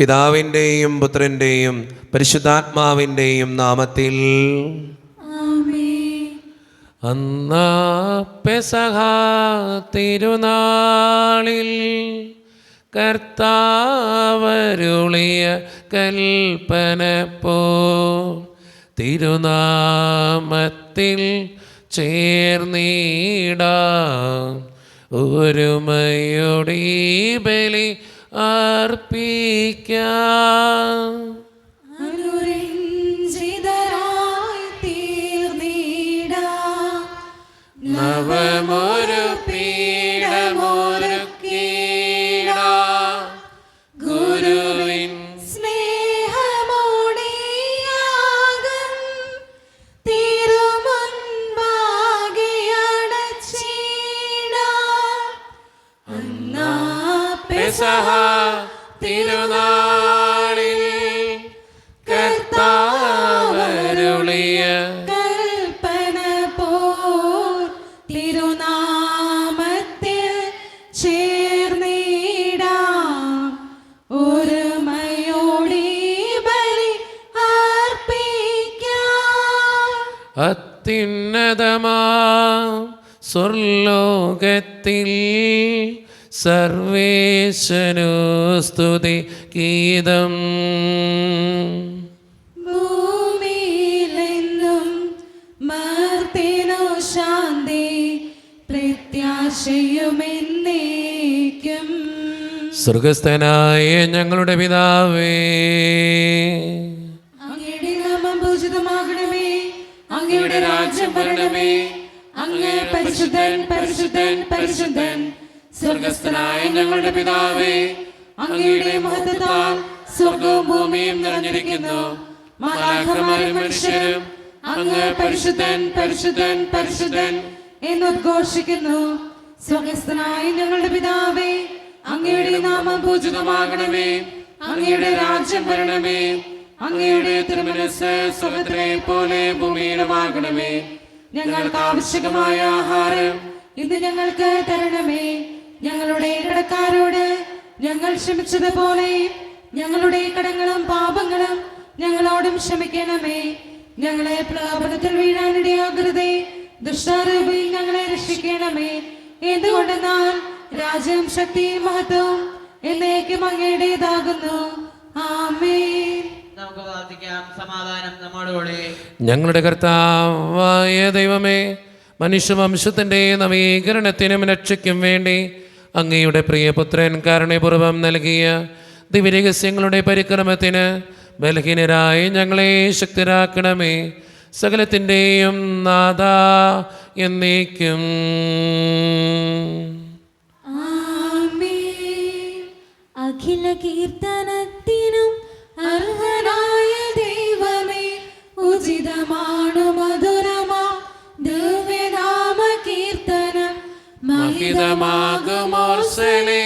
പിതാവിൻ്റെയും പുത്രൻ്റെയും പരിശുദ്ധാത്മാവിൻ്റെയും നാമത്തിൽ. അന്നാ പെസഹ തിരുനാളിൽ കർത്താവരുളിയ കൽപ്പന പോ തിരുനാമത്തിൽ ചേർന്നിടാം ഒരുമയോടെ ബലി അർപ്പിക്കാം. നവമൊരു പീഠമൊരുക്കിടാം ഗുരുവിൻ സ്നേഹമോടെയാകും തിരുമുൻപാകെ അടച്ചിടാം. അന്നാ പെസഹ തിരുനാളിൽ കർത്താവരുളിയ കൽപ്പന പോൽ തിരുനാമത്തിൽ ചേർന്നിടാം ഒരുമയോടെ ബലി അർപ്പിക്കാം. അത്യുന്നതമാം സ്വർലോകത്തിൽ സർവേശനു സ്തുതി ഗീതം. ഭൂമിയിലെന്നും മർത്യനു ശാന്തി പ്രത്യാശയുമെന്നേക്കും. സ്വർഗസ്ഥനായ ഞങ്ങളുടെ പിതാവേ, അങ്ങയുടെ നാമം പൂജിതമാകണമേ, അങ്ങയുടെ രാജ്യം വരണമേ, അങ്ങ് പരിശുദ്ധൻ പരിശുദ്ധൻ പരിശുദ്ധൻ. സ്വർഗസ്ഥനായ ഞങ്ങളുടെ പിതാവേ, അങ്ങയുടെ മഹത്വത്താൽ സ്വർഗവും ഭൂമിയും നിറഞ്ഞിരിക്കുന്നു. മാലാഖമാരും മനുഷ്യരും അങ്ങ് പരിശുദ്ധൻ പരിശുദ്ധൻ പരിശുദ്ധൻ എന്നുദ്ഘോഷിക്കുന്നു. സ്വർഗസ്ഥനായ ഞങ്ങളുടെ പിതാവേ, അങ്ങയുടെ നാമം പൂജിതമാകണമേ, അങ്ങയുടെ രാജ്യം വരണമേ, അങ്ങയുടെ തിരുമനസ്സ് സ്വർഗ്ഗത്തിലെ പോലെ ഭൂമിയിലുമാകണമേ. ഞങ്ങൾക്ക് ആവശ്യമായ ആഹാരം ഇന്ന് ഞങ്ങൾക്ക് തരണമേ. ഞങ്ങളുടെ കടക്കാരോട് ഞങ്ങൾ ക്ഷമിച്ചതുപോലെ ഞങ്ങളുടെ കടങ്ങളും പാപങ്ങളും ഞങ്ങളോടും ക്ഷമിക്കണമേ. ഞങ്ങളെ പ്രലോഭനത്തിൽ വീഴാനിടയാകരുതേ, ദുഷ്ടാരൂപിയിൽ ഞങ്ങളെ രക്ഷിക്കണമേ. എന്തുകൊണ്ടെന്നാൽ രാജ്യം ശക്തിയും മഹത്വവും എന്നേക്കും അങ്ങയുടേതാകുന്നു. ആമേൻ. നമുക്ക് പ്രാർത്ഥിക്കാം. സമാധാനം നമ്മോടുകൂടെ. ഞങ്ങളുടെ കർത്താവായ ദൈവമേ, മനുഷ്യവംശത്തിൻ്റെ നവീകരണത്തിനും രക്ഷയ്ക്കും വേണ്ടി അങ്ങയുടെ പ്രിയപുത്രൻ കാരുണ്യപൂർവ്വം നൽകിയ ദിവ്യരഹസ്യങ്ങളുടെ പരിക്രമത്തിന് ബലഹീനരായ ഞങ്ങളെ ശക്തരാക്കണമേ. സകലത്തിൻ്റെയും നാഥ എന്നേക്കും. ആമേൻ. അഖില കീർത്തനത്തിനും അർഹനായ ദൈവമേ, ഉചിതമാണു മധുരമാ ദിവ്യനാമ കീർത്തനം. മഹിതമാകുമോർസലെ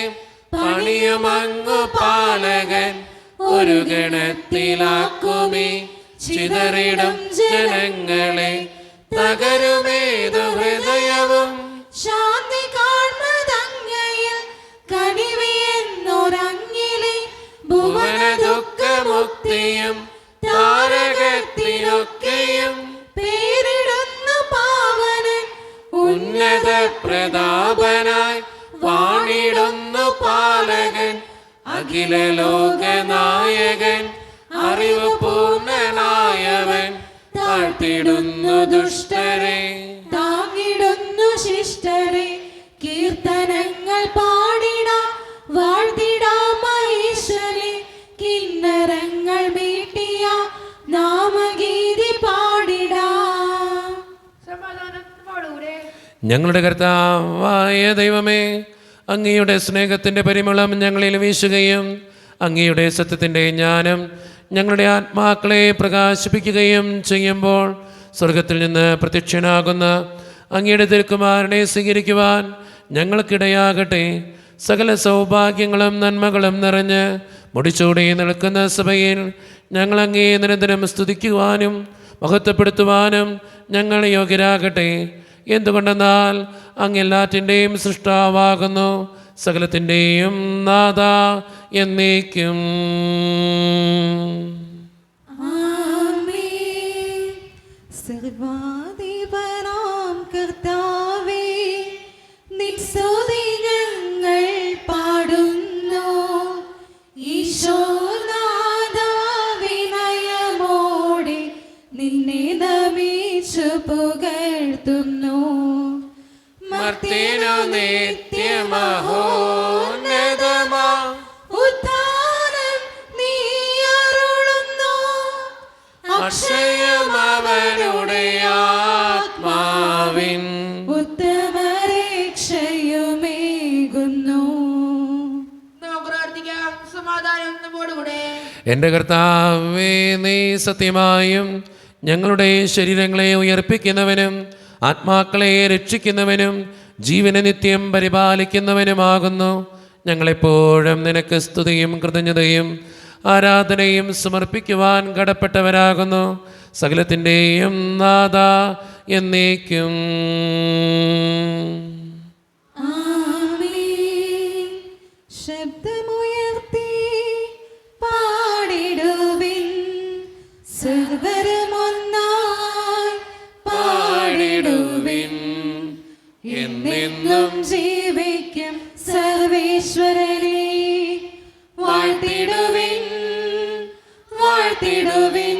പണിയുമങ്ങു പാലകൻ ഒരു ഗണത്തിലാക്കുമേ ചിതറിടും ജനങ്ങളെ. തകരുമേതു ഹൃദയവും ശാന്തി കാൺമതങ്ങയിൽ കനിവിയെന്നൊരങ്ങിലെ ഭുവന ദുഃഖമുക്തിയും താരകത്തിനൊക്കെയും പേരിടുന്നു പാവനൻ. ഉന്നത പ്രതാപനായി വാണിടുന്നു പാലകൻ. അഖില ലോകനായകൻ അറിവ് പൂർണ്ണനായവൻ. താഴ്ത്തിടുന്നു ദുഷ്ടരെ താങ്ങിടുന്നു ശിഷ്ടരെ. കീർത്തനങ്ങൾ പാടിടാം വാഴ്ത്തിടാം മഹേശ്വരെ. കിന്നരങ്ങൾ മീട്ടിയ നാമഗീതി പാടിടാം. ഞങ്ങളുടെ കർത്താവായ ദൈവമേ, അങ്ങയുടെ സ്നേഹത്തിൻ്റെ പരിമളം ഞങ്ങളിൽ വീശുകയും അങ്ങയുടെ സത്യത്തിൻ്റെ ജ്ഞാനം ഞങ്ങളുടെ ആത്മാക്കളെ പ്രകാശിപ്പിക്കുകയും ചെയ്യുമ്പോൾ സ്വർഗത്തിൽ നിന്ന് പ്രത്യക്ഷനാകുന്ന അങ്ങയുടെ തിരുക്കുമാരനെ സ്വീകരിക്കുവാൻ ഞങ്ങൾക്കിടയാകട്ടെ. സകല സൗഭാഗ്യങ്ങളും നന്മകളും നിറഞ്ഞ് മുടിച്ചൂടി നിൽക്കുന്ന സഭയിൽ ഞങ്ങൾ അങ്ങേ നിരന്തരം സ്തുതിക്കുവാനും മഹത്വപ്പെടുത്തുവാനും ഞങ്ങൾ യോഗ്യരാകട്ടെ. എന്തുകൊണ്ടെന്നാൽ അങ്ങ് എല്ലാറ്റിൻ്റെയും സൃഷ്ടാവാകുന്നു. സകലത്തിൻ്റെയും നാഥ എന്നേക്കും. ആമേൻ. സർവ്വാധിപനാം കർത്താവേ, നിൻ സ്തുതി ഞങ്ങൾ പാടുന്നു. ഈശോനാഥാ, വിനയമോടെ നിന്നെ നമിച്ചു പുകഴ്ത്തുന്നു. മർത്യനു നിത്യമഹോന്നതമാ ഉദ്ധാനം നീ അരുളുന്നു. അക്ഷയമവനുടെ ആത്മാവിൻ ഉത്തമരക്ഷയുമേകുന്നു. നമുക്ക് പ്രാർത്ഥിക്കാം. സമാധാനം നമ്മോടുകൂടെ. എൻ്റെ കർത്താവേ, നീ സത്യമായും ഞങ്ങളുടെ ശരീരങ്ങളെ ഉയർപ്പിക്കുന്നവനും ആത്മാക്കളെ രക്ഷിക്കുന്നവനും ജീവനെ നിത്യം പരിപാലിക്കുന്നവനുമാകുന്നു. ഞങ്ങളെപ്പോഴും നിനക്ക് സ്തുതിയും കൃതജ്ഞതയും ആരാധനയും സമർപ്പിക്കുവാൻ കടപ്പെട്ടവരാകുന്നു. സകലത്തിൻ്റെയും നാഥ എന്നേക്കും. ആമേൻ. ശബ്ദമുയർത്തി പാടിടുവിൻ, സർവ്വരുമൊന്നായി പാടിടുവിൻ. എന്നെന്നും ജീവിക്കും സർവേശ്വരനെ വാഴ്ത്തിടുവിൻ, വാഴ്ത്തിടുവിൻ.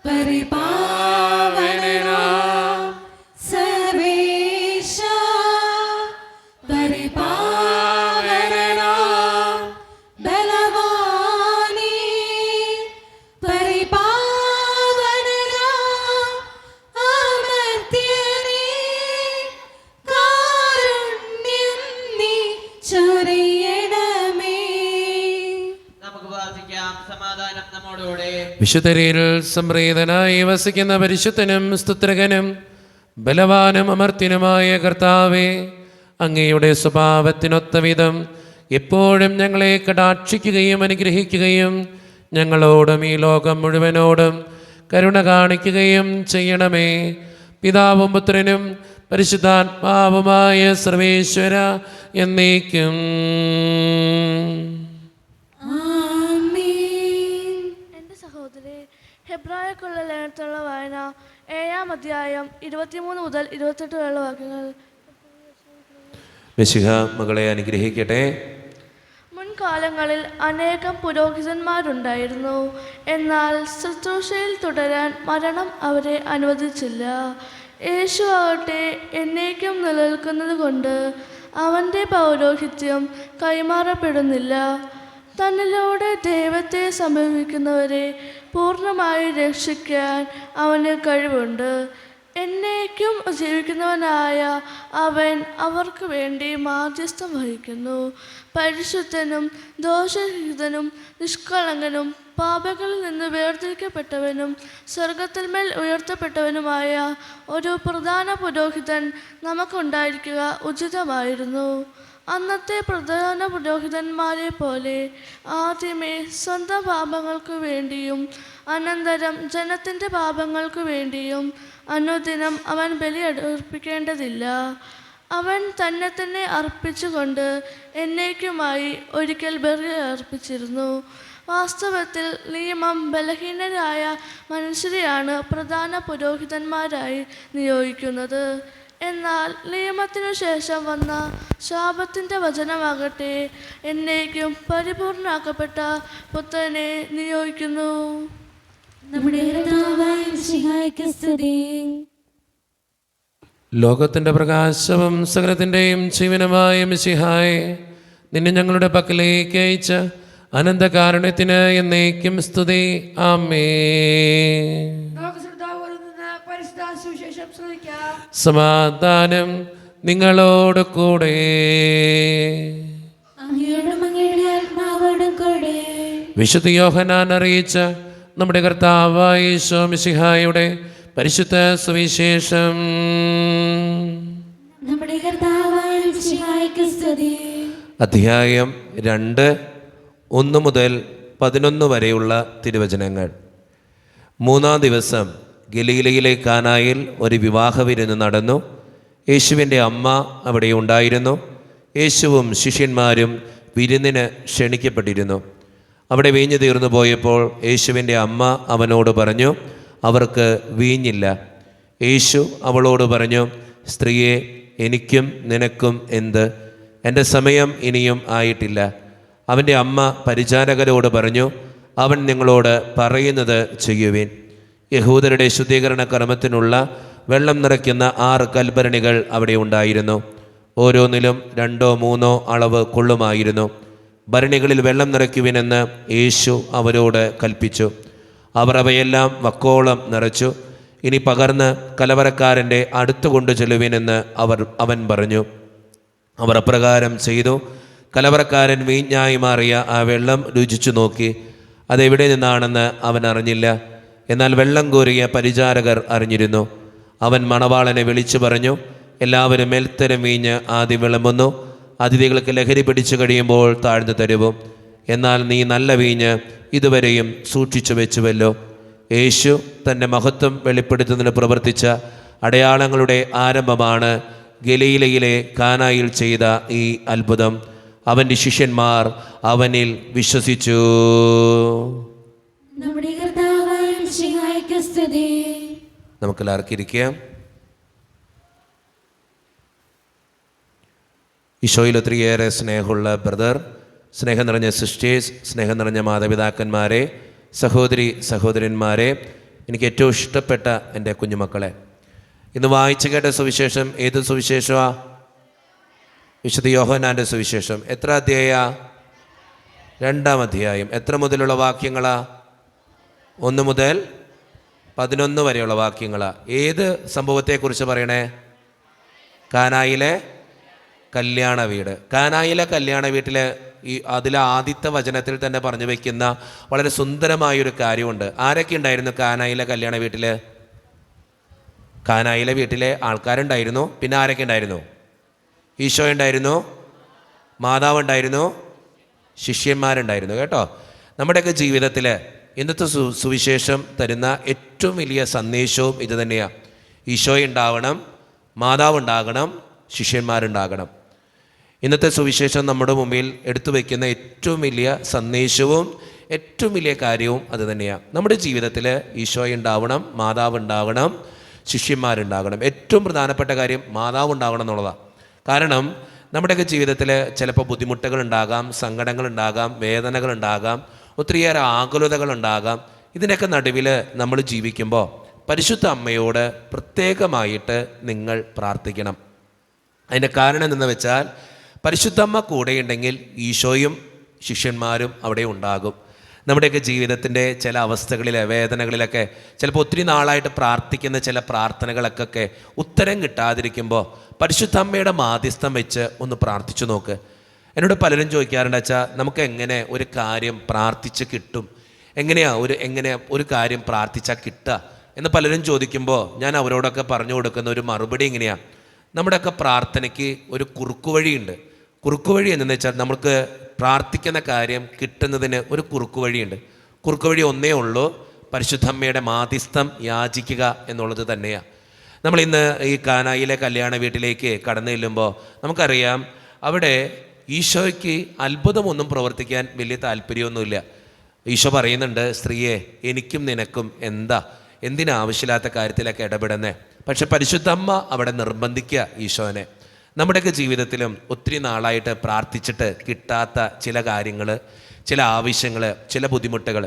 പരിപാവനനാം സർവേശ, പരിപാവനനാം ബലവാനേ, പരിപാവനനാം അമർത്യനേ, കാരുണ്യം നീ ചൊരിയണമേ. നമുക്ക് പ്രാർത്ഥിക്കാം. സമാധാനം നമ്മോടുകൂടെ. വിശുദ്ധരിൽ സംപ്രീതനായി വസിക്കുന്ന പരിശുദ്ധനും സ്തുത്രകനും ബലവാനും അമർത്യനുമായ കർത്താവേ, അങ്ങയുടെ സ്വഭാവത്തിനൊത്ത വിധം എപ്പോഴും ഞങ്ങളെ കടാക്ഷിക്കുകയും അനുഗ്രഹിക്കുകയും ഞങ്ങളോടും ഈ ലോകം മുഴുവനോടും കരുണ കാണിക്കുകയും ചെയ്യണമേ. പിതാവും പുത്രനും പരിശുദ്ധാത്മാവുമായ സർവേശ്വര എന്നേക്കും. ആമേൻ. എൻ്റെ സഹോദരി, ഹെബ്രായർക്കുള്ള ലേഖനത്തിലുള്ള വായന 7-ാം അധ്യായം 23 മുതൽ 28 വരെയുള്ള വാക്യങ്ങൾ. മിശിഹ മകളെ അനുഗ്രഹിക്കട്ടെ. മുൻകാലങ്ങളിൽ അനേകം പുരോഹിതന്മാരുണ്ടായിരുന്നു. എന്നാൽ ശുശ്രൂഷയിൽ തുടരാൻ മരണം അവരെ അനുവദിച്ചില്ല. യേശു ആകട്ടെ എന്നേക്കും നിലനിൽക്കുന്നത് കൊണ്ട് അവൻ്റെ പൗരോഹിത്യം കൈമാറപ്പെടുന്നില്ല. തന്നിലൂടെ ദൈവത്തെ സമീപിക്കുന്നവരെ പൂർണ്ണമായി രക്ഷിക്കാൻ അവന് കഴിവുണ്ട്. എന്നേക്കും ജീവിക്കുന്നവനായ അവൻ അവർക്ക് വേണ്ടി മാധ്യസ്ഥം വഹിക്കുന്നു. പരിശുദ്ധനും ദോഷരഹിതനും നിഷ്കളങ്കനും പാപങ്ങളിൽ നിന്ന് വേർതിരിക്കപ്പെട്ടവനും സ്വർഗത്തിന്മേൽ ഉയർത്തപ്പെട്ടവനുമായ ഒരു പ്രധാന പുരോഹിതൻ നമുക്കുണ്ടായിരിക്കുക ഉചിതമായിരുന്നു. അന്നത്തെ പ്രധാന പുരോഹിതന്മാരെ പോലെ ആദ്യമേ സ്വന്തം പാപങ്ങൾക്കു വേണ്ടിയും അനന്തരം ജനത്തിൻ്റെ പാപങ്ങൾക്കു വേണ്ടിയും അനുദിനം അവൻ ബലി അർപ്പിക്കേണ്ടതില്ല. അവൻ തന്നെ തന്നെ അർപ്പിച്ചുകൊണ്ട് എന്നേക്കുമായി ഒരിക്കൽ ബലി അർപ്പിച്ചിരുന്നു. വാസ്തവത്തിൽ നിയമം ബലഹീനരായ മനുഷ്യരെയാണ് പ്രധാന പുരോഹിതന്മാരായി നിയോഗിക്കുന്നത്. എന്നാൽ നിയമത്തിനു ശേഷം വന്ന ശാപത്തിൻ്റെ വചനമാകട്ടെ എന്നേക്കും പരിപൂർണമാക്കപ്പെട്ട പുത്രനെ നിയോഗിക്കുന്നു. നമ്മുടെ കർത്താവായ മിശിഹായ്ക്ക് സ്തുതി. ലോകത്തിൻ്റെ പ്രകാശവും സകലത്തിൻ്റെയും ജീവനുമായ മിശിഹായെ, നിന്നെ ഞങ്ങളുടെ പക്കലേക്ക് അയച്ച അനന്തകാരുണ്യത്തിന് എന്നേക്കും സ്തുതി. ആമേൻ. സമാധാനം നിങ്ങളോട് കൂടെ. അങ്ങയോടും അങ്ങയുടെ ആത്മാവോടും കൂടെ. വിശുദ്ധ യോഹന്നാൻ അറിയിച്ച നമ്മുടെ കർത്താവായ യേശു മിശിഹായുടെ പരിശുദ്ധ സുവിശേഷം. നമ്മുടെ കർത്താവായ മിശിഹായ്ക്ക് സ്തുതി. അധ്യായം 2, 1 മുതൽ 11 വരെയുള്ള തിരുവചനങ്ങൾ. 3-ാം ദിവസം ഗലീലയിലെ കാനായിൽ ഒരു വിവാഹ വിരുന്ന് നടന്നു. യേശുവിൻ്റെ അമ്മ അവിടെ ഉണ്ടായിരുന്നു. യേശുവും ശിഷ്യന്മാരും വിരുന്നിന് ക്ഷണിക്കപ്പെട്ടിരുന്നു. അവിടെ വീഞ്ഞ് തീർന്നു പോയപ്പോൾ യേശുവിൻ്റെ അമ്മ അവനോട് പറഞ്ഞു, അവർക്ക് വീഞ്ഞില്ല. യേശു അവളോട് പറഞ്ഞു, സ്ത്രീയെ, എനിക്കും നിനക്കും എന്ത്? എൻ്റെ സമയം ഇനിയും ആയിട്ടില്ല. അവൻ്റെ അമ്മ പരിചാരകരോട് പറഞ്ഞു, അവൻ നിങ്ങളോട് പറയുന്നത് ചെയ്യുവിൻ. യഹൂദരുടെ ശുദ്ധീകരണ കർമ്മത്തിനുള്ള വെള്ളം നിറയ്ക്കുന്ന 6 കൽഭരണികൾ അവിടെ ഉണ്ടായിരുന്നു. ഓരോന്നിലും 2-3 അളവ് കൊള്ളുമായിരുന്നു. ഭരണികളിൽ വെള്ളം നിറയ്ക്കുവിനെന്ന് യേശു അവരോട് കൽപ്പിച്ചു. അവർ അവയെല്ലാം വക്കോളം നിറച്ചു. ഇനി പകർന്ന് കലവറക്കാരൻ്റെ അടുത്ത് കൊണ്ടു ചെല്ലുവിനെന്ന് അവൻ പറഞ്ഞു. അവർ അപ്രകാരം ചെയ്തു. കലവറക്കാരൻ വീഞ്ഞായി മാറിയ ആ വെള്ളം രുചിച്ചു നോക്കി. അതെവിടെ നിന്നാണെന്ന് അവൻ അറിഞ്ഞില്ല. എന്നാൽ വെള്ളം കോരിയ പരിചാരകർ അറിഞ്ഞിരുന്നു. അവൻ മണവാളനെ വിളിച്ചു പറഞ്ഞു, എല്ലാവരും മേൽത്തരം വീഞ്ഞ് ആദ്യം വിളമ്പുന്നു, അതിഥികൾക്ക് ലഹരി പിടിച്ചു കഴിയുമ്പോൾ താഴ്ന്നു തരുവും. എന്നാൽ നീ നല്ല വീഞ്ഞ് ഇതുവരെയും സൂക്ഷിച്ചു വെച്ചുവല്ലോ. യേശു തൻ്റെ മഹത്വം വെളിപ്പെടുത്തുന്നതിന് പ്രവർത്തിച്ച അടയാളങ്ങളുടെ ആരംഭമാണ് ഗലീലയിലെ കാനായിൽ ചെയ്ത ഈ അത്ഭുതം. അവൻ്റെ ശിഷ്യന്മാർ അവനിൽ വിശ്വസിച്ചു. നമ്മുടെ കർത്താവായ മിശിഹായ്ക്ക് സ്തുതി. നമുക്കെല്ലാവർക്കും ഇരിക്കാം. ഈശോയിൽ ഒത്തിരിയേറെ സ്നേഹമുള്ള ബ്രദർ, സ്നേഹം നിറഞ്ഞ സിസ്റ്റേഴ്സ്, സ്നേഹം നിറഞ്ഞ മാതാപിതാക്കന്മാരെ, സഹോദരി സഹോദരന്മാരെ, എനിക്ക് ഏറ്റവും ഇഷ്ടപ്പെട്ട എൻ്റെ കുഞ്ഞുമക്കളെ, ഇന്ന് വായിച്ചു കേട്ട സുവിശേഷം ഏത് സുവിശേഷമാണ്? വിശുദ്ധ യോഹന്നാൻ്റെ സുവിശേഷം. എത്ര അധ്യായ? 2-ാം അധ്യായം. എത്ര മുതലുള്ള വാക്യങ്ങളാ? 1 മുതൽ 11 വരെയുള്ള വാക്യങ്ങളാ. ഏത് സംഭവത്തെക്കുറിച്ച് പറയണേ? കാനായിലെ കല്യാണ വീട്. കാനായിലെ കല്യാണ വീട്ടിലെ അതിലെ ആദ്യത്തെ വചനത്തിൽ തന്നെ പറഞ്ഞു വയ്ക്കുന്ന വളരെ സുന്ദരമായൊരു കാര്യമുണ്ട്. ആരൊക്കെ ഉണ്ടായിരുന്നു കാനായിലെ കല്യാണ വീട്ടിൽ? കാനായിലെ വീട്ടിലെ ആൾക്കാരുണ്ടായിരുന്നു. പിന്നെ ആരൊക്കെ ഉണ്ടായിരുന്നു? ഈശോ ഉണ്ടായിരുന്നു, മാതാവ് ഉണ്ടായിരുന്നു, ശിഷ്യന്മാരുണ്ടായിരുന്നു. കേട്ടോ, നമ്മുടെയൊക്കെ ജീവിതത്തിൽ ഇന്നത്തെ സുവിശേഷം തരുന്ന ഏറ്റവും വലിയ സന്ദേശവും ഇത് തന്നെയാണ്. ഈശോ ഉണ്ടാവണം, മാതാവ് ഉണ്ടാകണം, ശിഷ്യന്മാരുണ്ടാകണം. ഇന്നത്തെ സുവിശേഷം നമ്മുടെ മുമ്പിൽ എടുത്തു വയ്ക്കുന്ന ഏറ്റവും വലിയ സന്ദേശവും ഏറ്റവും വലിയ കാര്യവും അത് തന്നെയാണ്. നമ്മുടെ ജീവിതത്തിൽ ഈശോ ഉണ്ടാവണം, മാതാവ് ഉണ്ടാകണം, ശിഷ്യന്മാരുണ്ടാകണം. ഏറ്റവും പ്രധാനപ്പെട്ട കാര്യം മാതാവ് ഉണ്ടാകണം എന്നുള്ളതാണ്. കാരണം നമ്മുടെയൊക്കെ ജീവിതത്തിൽ ചിലപ്പോൾ ബുദ്ധിമുട്ടുകളുണ്ടാകാം, സങ്കടങ്ങളുണ്ടാകാം, വേദനകളുണ്ടാകാം, ഒത്തിരിയേറെ ആകുലതകളുണ്ടാകാം. ഇതിൻ്റെയൊക്കെ നടുവിൽ നമ്മൾ ജീവിക്കുമ്പോൾ പരിശുദ്ധ അമ്മയോട് പ്രത്യേകമായിട്ട് നിങ്ങൾ പ്രാർത്ഥിക്കണം. അതിൻ്റെ കാരണം എന്തെന്ന് വെച്ചാൽ, പരിശുദ്ധമ്മ കൂടെയുണ്ടെങ്കിൽ ഈശോയും ശിഷ്യന്മാരും അവിടെ ഉണ്ടാകും. നമ്മുടെയൊക്കെ ജീവിതത്തിൻ്റെ ചില അവസ്ഥകളിലെ വേദനകളിലൊക്കെ ചിലപ്പോൾ ഒത്തിരി നാളായിട്ട് പ്രാർത്ഥിക്കുന്ന ചില പ്രാർത്ഥനകൾക്കൊക്കെ ഉത്തരം കിട്ടാതിരിക്കുമ്പോൾ പരിശുദ്ധമ്മയുടെ മാധ്യസ്ഥം വെച്ച് ഒന്ന് പ്രാർത്ഥിച്ചു നോക്ക്. എന്നോട് പലരും ചോദിക്കാറുണ്ട്, വെച്ചാൽ നമുക്ക് എങ്ങനെ ഒരു കാര്യം പ്രാർത്ഥിച്ച് കിട്ടും, എങ്ങനെ ഒരു കാര്യം പ്രാർത്ഥിച്ചാൽ കിട്ടുക എന്ന് പലരും ചോദിക്കുമ്പോൾ ഞാൻ അവരോടൊക്കെ പറഞ്ഞു കൊടുക്കുന്ന ഒരു മറുപടി ഇങ്ങനെയാണ്. നമ്മുടെയൊക്കെ പ്രാർത്ഥനയ്ക്ക് ഒരു കുറുക്കുവഴിയുണ്ട്. കുറുക്കുവഴി എന്തെന്ന് വെച്ചാൽ, നമുക്ക് പ്രാർത്ഥിക്കുന്ന കാര്യം കിട്ടുന്നതിന് ഒരു കുറുക്കുവഴിയുണ്ട്. കുറുക്കുവഴി ഒന്നേ ഉള്ളൂ, പരിശുദ്ധമ്മയുടെ മാധ്യസ്ഥം യാചിക്കുക എന്നുള്ളത് തന്നെയാണ്. നമ്മളിന്ന് ഈ കാനായിലെ കല്യാണ വീട്ടിലേക്ക് കടന്നു ചെല്ലുമ്പോൾ നമുക്കറിയാം, അവിടെ ഈശോയ്ക്ക് അത്ഭുതമൊന്നും പ്രവർത്തിക്കാൻ വലിയ താല്പര്യമൊന്നുമില്ല. ഈശോ പറയുന്നുണ്ട്, സ്ത്രീയെ, എനിക്കും നിനക്കും എന്തിനാവശ്യമില്ലാത്ത കാര്യത്തിലൊക്കെ ഇടപെടുന്നേ. പക്ഷെ പരിശുദ്ധമ്മ അവിടെ നിർബന്ധിക്കുക ഈശോനെ. നമ്മുടെയൊക്കെ ജീവിതത്തിലും ഒത്തിരി നാളായിട്ട് പ്രാർത്ഥിച്ചിട്ട് കിട്ടാത്ത ചില കാര്യങ്ങൾ, ചില ആവശ്യങ്ങൾ, ചില ബുദ്ധിമുട്ടുകൾ,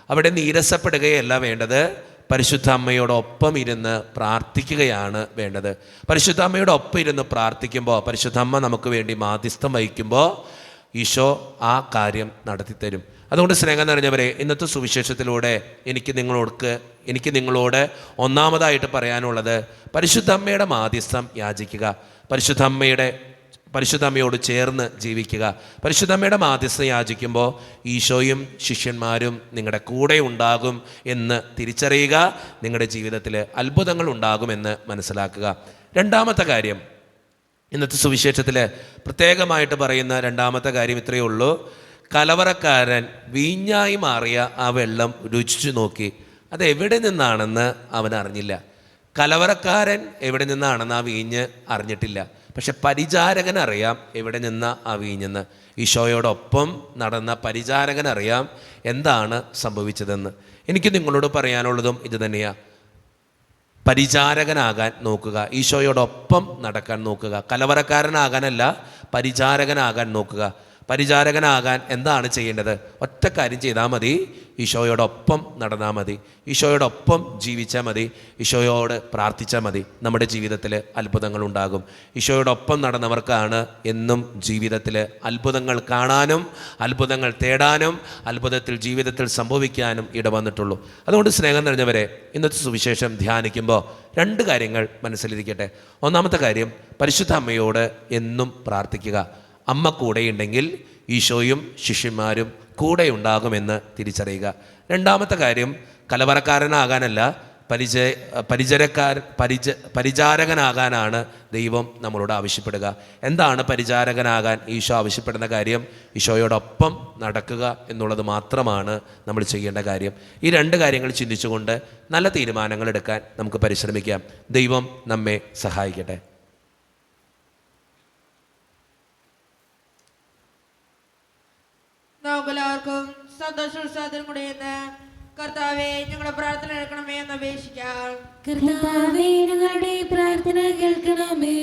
അവിടെ നീരസപ്പെടുകയല്ല വേണ്ടത്, പരിശുദ്ധ അമ്മയോടൊപ്പം ഇരുന്ന് പ്രാർത്ഥിക്കുകയാണ് വേണ്ടത്. പരിശുദ്ധ അമ്മയോടൊപ്പം ഇരുന്ന് പ്രാർത്ഥിക്കുമ്പോൾ, പരിശുദ്ധ അമ്മ നമുക്ക് വേണ്ടി മാധ്യസ്ഥം വഹിക്കുമ്പോൾ ഈശോ ആ കാര്യം നടത്തിത്തരും. അതുകൊണ്ട് സ്നേഹം നിറഞ്ഞവരെ, ഇന്നത്തെ സുവിശേഷത്തിലൂടെ എനിക്ക് നിങ്ങളോട് ഒന്നാമതായിട്ട് പറയാനുള്ളത്, പരിശുദ്ധ അമ്മയുടെ മാധ്യസ്ഥം യാചിക്കുക, പരിശുദ്ധ അമ്മയോട് ചേർന്ന് ജീവിക്കുക. പരിശുദ്ധ അമ്മയുടെ മാധ്യസ്ഥം യാചിക്കുമ്പോൾ ഈശോയും ശിഷ്യന്മാരും നിങ്ങളുടെ കൂടെ ഉണ്ടാകും എന്ന് തിരിച്ചറിയുക. നിങ്ങളുടെ ജീവിതത്തിൽ അത്ഭുതങ്ങൾ ഉണ്ടാകുമെന്ന് മനസ്സിലാക്കുക. രണ്ടാമത്തെ കാര്യം, ഇന്നത്തെ സുവിശേഷത്തിൽ പ്രത്യേകമായിട്ട് പറയുന്ന രണ്ടാമത്തെ കാര്യം ഇത്രയേ ഉള്ളൂ. കലവറക്കാരൻ വീഞ്ഞായി മാറിയ ആ വെള്ളം രുചിച്ചു നോക്കി. അത് എവിടെ നിന്നാണെന്ന് അവൻ അറിഞ്ഞില്ല. കലവറക്കാരൻ എവിടെ നിന്നാണെന്ന് ആ വീഞ്ഞ് അറിഞ്ഞിട്ടില്ല. പക്ഷെ പരിചാരകനറിയാം എവിടെ നിന്ന് ആ വീഞ്ഞെന്ന്. ഈശോയോടൊപ്പം നടന്ന പരിചാരകനറിയാം എന്താണ് സംഭവിച്ചതെന്ന്. എനിക്ക് നിങ്ങളോട് പറയാനുള്ളതും ഇത് തന്നെയാണ്. പരിചാരകനാകാൻ നോക്കുക, ഈശോയോടൊപ്പം നടക്കാൻ നോക്കുക. കലവറക്കാരനാകാനല്ല, പരിചാരകനാകാൻ നോക്കുക. പരിചാരകനാകാൻ എന്താണ് ചെയ്യേണ്ടത്? ഒറ്റ കാര്യം ചെയ്താൽ മതി, ഈശോയോടൊപ്പം നടന്നാൽ മതി, ഈശോയോടൊപ്പം ജീവിച്ചാൽ മതി, ഈശോയോട് പ്രാർത്ഥിച്ചാൽ മതി. നമ്മുടെ ജീവിതത്തിൽ അത്ഭുതങ്ങൾ ഉണ്ടാകും. ഈശോയോടൊപ്പം നടന്നവർക്കാണ് എന്നും ജീവിതത്തിൽ അത്ഭുതങ്ങൾ കാണാനും അത്ഭുതങ്ങൾ തേടാനും അത്ഭുതത്തിൽ ജീവിതത്തിൽ സംഭവിക്കാനും ഇടവന്നിട്ടുള്ളൂ. അതുകൊണ്ട് സ്നേഹം നിറഞ്ഞവരെ, ഇന്നത്തെ സുവിശേഷം ധ്യാനിക്കുമ്പോൾ 2 കാര്യങ്ങൾ മനസ്സിലിരിക്കട്ടെ. ഒന്നാമത്തെ കാര്യം, പരിശുദ്ധ അമ്മയോട് എന്നും പ്രാർത്ഥിക്കുക. അമ്മ കൂടെയുണ്ടെങ്കിൽ ഈശോയും ശിഷ്യന്മാരും കൂടെ ഉണ്ടാകുമെന്ന് തിരിച്ചറിയുക. രണ്ടാമത്തെ കാര്യം, കലവറക്കാരനാകാനല്ല, പരിചാരകനാകാനാണ് ദൈവം നമ്മളോട് ആവശ്യപ്പെടുക. എന്താണ് പരിചാരകനാകാൻ ഈശോ ആവശ്യപ്പെടുന്ന കാര്യം? ഈശോയോടൊപ്പം നടക്കുക എന്നുള്ളത് മാത്രമാണ് നമ്മൾ ചെയ്യേണ്ട കാര്യം. ഈ 2 കാര്യങ്ങൾ ചിന്തിച്ചുകൊണ്ട് നല്ല തീരുമാനങ്ങൾ എടുക്കാൻ നമുക്ക് പരിശ്രമിക്കാം. ദൈവം നമ്മെ സഹായിക്കട്ടെ. നമുക്കെല്ലാവർക്കും സന്തോഷോത്സാഹത്തിനും കൂടെ ഇന്ന് കർത്താവേ ഞങ്ങളുടെ പ്രാർത്ഥന എടുക്കണമേ എന്ന് അപേക്ഷിക്കാം. കർത്താവേ, ഞങ്ങളുടെ പ്രാർത്ഥന കേൾക്കണമേ.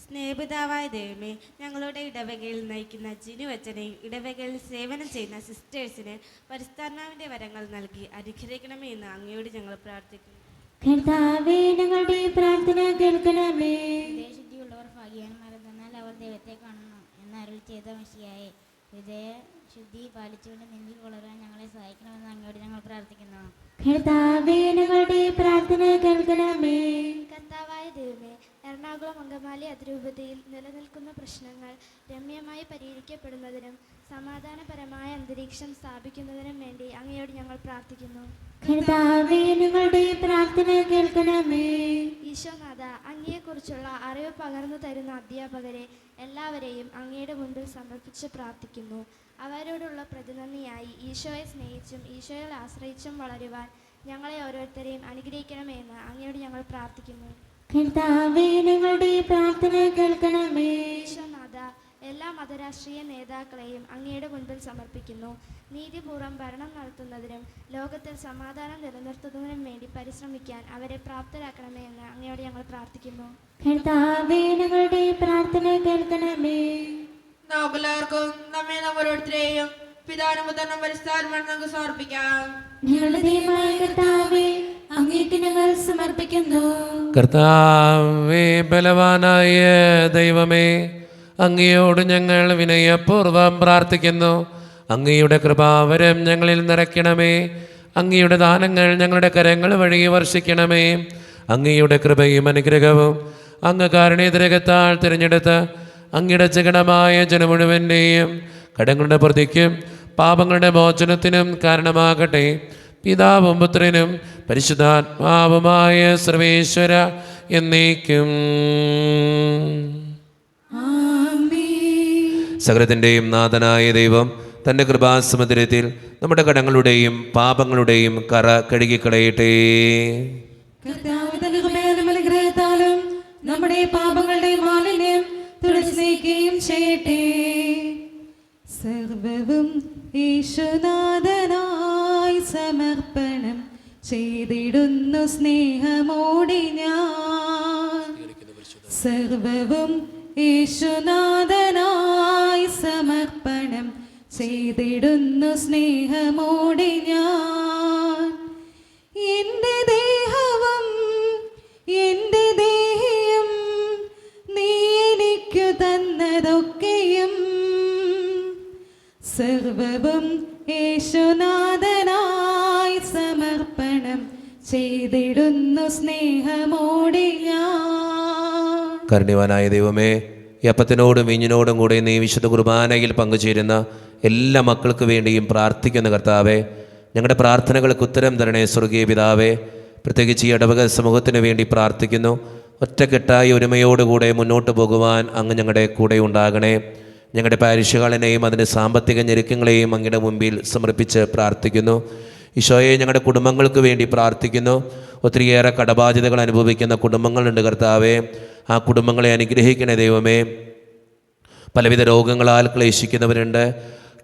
സ്നേഹപിതാവായ ദൈവമേ, ഞങ്ങളുടെ ഇടവകയിൽ നയിക്കുന്ന ജിനുവച്ചനെയും ഇടവകയിൽ സേവനം ചെയ്യുന്ന സിസ്റ്റേഴ്സിന് പരിസ്ഥാനാവിൻ്റെ വരങ്ങൾ നൽകി അനുഗ്രഹിക്കണമേ എന്ന് അങ്ങയോട് ഞങ്ങൾ പ്രാർത്ഥിക്കുന്നു. കർത്താവേ, ഞങ്ങളുടെ പ്രാർത്ഥന കേൾക്കണമേ. ഹൃദയശുദ്ധിയുള്ളവർ ഭാഗ്യവാന്മാരെന്നാൽ അവർ ദൈവത്തെ കാണണം എന്ന് അരുൾ ചെയ്ത മെസ്സിയായെ, ഹൃദയശുദ്ധി പാലിച്ചുകൊണ്ട് നിന്നിൽ വളരാൻ ഞങ്ങളെ സഹായിക്കണമെന്ന് അങ്ങയോട് ഞങ്ങൾ പ്രാർത്ഥിക്കുന്നു. കർത്താവേ, ഞങ്ങളുടെ പ്രാർത്ഥന കേൾക്കണമേ. കർത്താവായ ദൈവമേ, എറണാകുളം അങ്കമാലി അതിരൂപതയിൽ നിലനിൽക്കുന്ന പ്രശ്നങ്ങൾ രമ്യമായി പരിഹരിക്കപ്പെടുന്നതിനും സമാധാനപരമായ അന്തരീക്ഷം സ്ഥാപിക്കുന്നതിനും വേണ്ടി അങ്ങയോട് ഞങ്ങൾ പ്രാർത്ഥിക്കുന്നു. കർത്താവേ, ഞങ്ങളുടെ പ്രാർത്ഥന കേൾക്കണമേ. ഈശോനാഥ, അങ്ങയെക്കുറിച്ചുള്ള അറിവ് പകർന്നു തരുന്ന അധ്യാപകരെ എല്ലാവരെയും അങ്ങയുടെ മുൻപിൽ സമർപ്പിച്ച് പ്രാർത്ഥിക്കുന്നു. അവരോടുള്ള പ്രതിനന്ദിയായി ഈശോയെ സ്നേഹിച്ചും ഈശോയിൽ ആശ്രയിച്ചും വളരുവാൻ ഞങ്ങളെ ഓരോരുത്തരെയും അനുഗ്രഹിക്കണമെന്ന് അങ്ങയോട് ഞങ്ങൾ പ്രാർത്ഥിക്കുന്നു. കർത്താവേ, ഞങ്ങളുടെ പ്രാർത്ഥന കേൾക്കണമേ. ഈശോനാഥ, എല്ലാ മതരാഷ്ട്രീയ നേതാക്കളെയും അങ്ങയുടെ മുൻപിൽ സമർപ്പിക്കുന്നു. നീതിപൂർവ്വം ഭരണം നടത്തുന്നതിനും ലോകത്തിൽ സമാധാനം നിലനിർത്തുന്നതിനും വേണ്ടി പരിശ്രമിക്കാൻ അവരെ പ്രാപ്തരാക്കണമേ എന്ന് അങ്ങയോട് ഞങ്ങൾ പ്രാർത്ഥിക്കുന്നു. കർത്താവേ, ഞങ്ങളുടെ പ്രാർത്ഥന കേൾക്കണമേ. നമുക്കെല്ലാവർക്കും നമ്മെ ഓരോരുത്തരെയും പിതാവിനും പുത്രനും പരിശുദ്ധാത്മാവിനും നമുക്ക് സമർപ്പിക്കാം. ഞങ്ങളുടെ ദൈവമായ കർത്താവേ, അങ്ങേക്ക് ഞങ്ങൾ സമർപ്പിക്കുന്നു. കർത്താവേ, ബലവാനായ ദൈവമേ, അങ്ങയോട് ഞങ്ങൾ വിനയപൂർവ്വം പ്രാർത്ഥിക്കുന്നു. അങ്ങയുടെ കൃപാവരം ഞങ്ങളിൽ നിറയ്ക്കണമേ. അങ്ങയുടെ ദാനങ്ങൾ ഞങ്ങളുടെ കരങ്ങൾ വഴി വർഷിക്കണമേ. അങ്ങയുടെ കൃപയും അനുഗ്രഹവും അങ്ങ് കാരുണ്യതിരകത്താൽ തിരഞ്ഞെടുത്ത് അങ്ങയുടെ ജഗണമായ ജനം മുഴുവൻ്റെയും കടങ്ങളുടെ പ്രതിക്കും പാപങ്ങളുടെ മോചനത്തിനും കാരണമാകട്ടെ. പിതാവും പുത്രനും പരിശുദ്ധാത്മാവുമായ സർവേശ്വര എന്നേക്കും. സകലത്തിൻ്റെയും നാഥനായ ദൈവം തൻ്റെ കൃപാസമുദ്രത്തിൽ നമ്മുടെ കടങ്ങളുടെയും പാപങ്ങളുടെയും കറ കഴുകിക്കളയട്ടെ. കർത്താവ് തന്റെ കൃപയാലും അനുഗ്രഹത്താലും നമ്മുടെ പാപങ്ങളുടെ മാലിന്യം തുടച്ചു നീക്കുകയും ചെയ്യട്ടെ. സർവവും യേശുനാഥനായി സമർപ്പണം ചെയ്തിടുന്നു സ്നേഹമോടെ ഞാൻ. സർവവും യേശുനാഥനായി സമർപ്പണം ചെയ്തിടുന്നു സ്നേഹമോടെ ഞാൻ. എൻ്റെ ദേഹവും എൻ്റെ ദേഹിയും നീ എനിക്കു തന്നതൊക്കെയും സർവവും യേശുനാഥനായി സമർപ്പണം ചെയ്തിടുന്നു സ്നേഹമോടെ ഞാൻ. കാരുണ്യവാനായ ദൈവമേ, ഈ അപ്പത്തിനോടും വീഞ്ഞിനോടും കൂടെ നീ വിശുദ്ധ കുർബാനയിൽ പങ്കുചേരുന്ന എല്ലാ മക്കൾക്ക് വേണ്ടിയും പ്രാർത്ഥിക്കുന്ന കർത്താവേ, ഞങ്ങളുടെ പ്രാർത്ഥനകൾക്ക് ഉത്തരം തരണേ സ്വർഗീയ പിതാവേ. പ്രത്യേകിച്ച് ഈ ഇടവക സമൂഹത്തിന് വേണ്ടി പ്രാർത്ഥിക്കുന്നു. ഒറ്റക്കെട്ടായി ഒരുമയോടുകൂടെ മുന്നോട്ട് പോകുവാൻ അങ്ങ് ഞങ്ങളുടെ കൂടെ ഉണ്ടാകണേ. ഞങ്ങളുടെ പാരിഷുകാളിനെയും അതിൻ്റെ സാമ്പത്തിക ഞെരുക്കങ്ങളെയും അങ്ങയുടെ മുമ്പിൽ സമർപ്പിച്ച് പ്രാർത്ഥിക്കുന്നു. ഈശോയെ, ഞങ്ങളുടെ കുടുംബങ്ങൾക്ക് വേണ്ടി പ്രാർത്ഥിക്കുന്നു. ഒത്തിരിയേറെ കടബാധ്യതകൾ അനുഭവിക്കുന്ന കുടുംബങ്ങളുണ്ട് കർത്താവേ. ആ കുടുംബങ്ങളെ അനുഗ്രഹിക്കണേ ദൈവമേ. പലവിധ രോഗങ്ങളാൽ ക്ലേശിക്കുന്നവരുണ്ട്,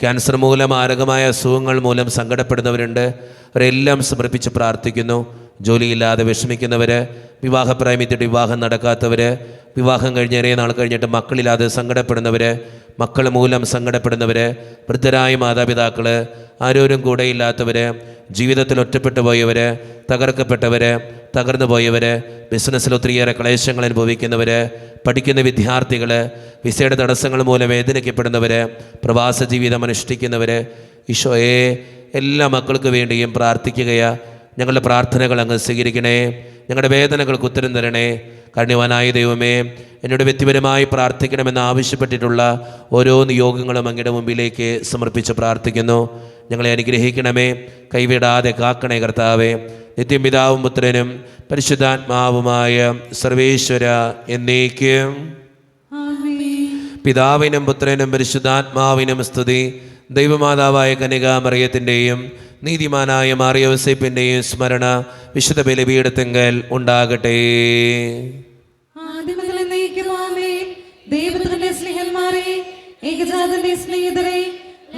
ക്യാൻസർ മൂലം, മാരകമായ അസുഖങ്ങൾ മൂലം സങ്കടപ്പെടുന്നവരുണ്ട്. അവരെല്ലാം സമർപ്പിച്ച് പ്രാർത്ഥിക്കുന്നു. ജോലിയില്ലാതെ വിഷമിക്കുന്നവർ, വിവാഹപ്രായമെത്തിയിട്ട് വിവാഹം നടക്കാത്തവർ, വിവാഹം കഴിഞ്ഞ് ഏറെ നാൾ കഴിഞ്ഞിട്ട് മക്കളില്ലാതെ സങ്കടപ്പെടുന്നവർ, മക്കൾ മൂലം സങ്കടപ്പെടുന്നവർ, വൃദ്ധരായ മാതാപിതാക്കൾ, ആരോരും കൂടെയില്ലാത്തവർ, ജീവിതത്തിൽ ഒറ്റപ്പെട്ടു പോയവർ, തകർക്കപ്പെട്ടവർ, തകർന്നു പോയവർ, ബിസിനസ്സിൽ ഒത്തിരിയേറെ ക്ലേശങ്ങൾ അനുഭവിക്കുന്നവർ, പഠിക്കുന്ന വിദ്യാർത്ഥികൾ, വിസയുടെ തടസ്സങ്ങൾ മൂലം വേദനിക്കപ്പെടുന്നവർ, പ്രവാസ ജീവിതം അനുഷ്ഠിക്കുന്നവർ, ഈശോയെ എല്ലാ മക്കൾക്ക് വേണ്ടിയും പ്രാർത്ഥിക്കുകയാണ്. ഞങ്ങളുടെ പ്രാർത്ഥനകൾ അങ്ങ് സ്വീകരിക്കണേ. ഞങ്ങളുടെ വേദനകൾക്ക് ഉത്തരം തരണേ. കാരുണ്യവാനായ ദൈവമേ, എന്നോട് വ്യക്തിപരമായി പ്രാർത്ഥിക്കണമെന്ന് ആവശ്യപ്പെട്ടിട്ടുള്ള ഓരോ നിയോഗങ്ങളും അങ്ങയുടെ മുമ്പിലേക്ക് സമർപ്പിച്ച് പ്രാർത്ഥിക്കുന്നു. ഞങ്ങളെ അനുഗ്രഹിക്കണമേ, കൈവിടാതെ കാക്കണേ കർത്താവേ. നിത്യം പിതാവും പുത്രനും പരിശുദ്ധാത്മാവുമായ സർവേശ്വര എന്നേക്കും. പിതാവിനും പുത്രനും പരിശുദ്ധാത്മാവിനും സ്തുതി. ദൈവമാതാവായ കന്യകാമറിയത്തിൻ്റെയും നീതിമാനായ മാറിയോസേപ്പിൻ്റെയും സ്മരണ വിശുദ്ധ ബലിപീഠത്തിങ്കൽ ഉണ്ടാകട്ടെ. ദൈവത്തിന്റെ സ്നേഹന്മാരെ, ഏകജാതന്റെ സ്നേഹിതരെ,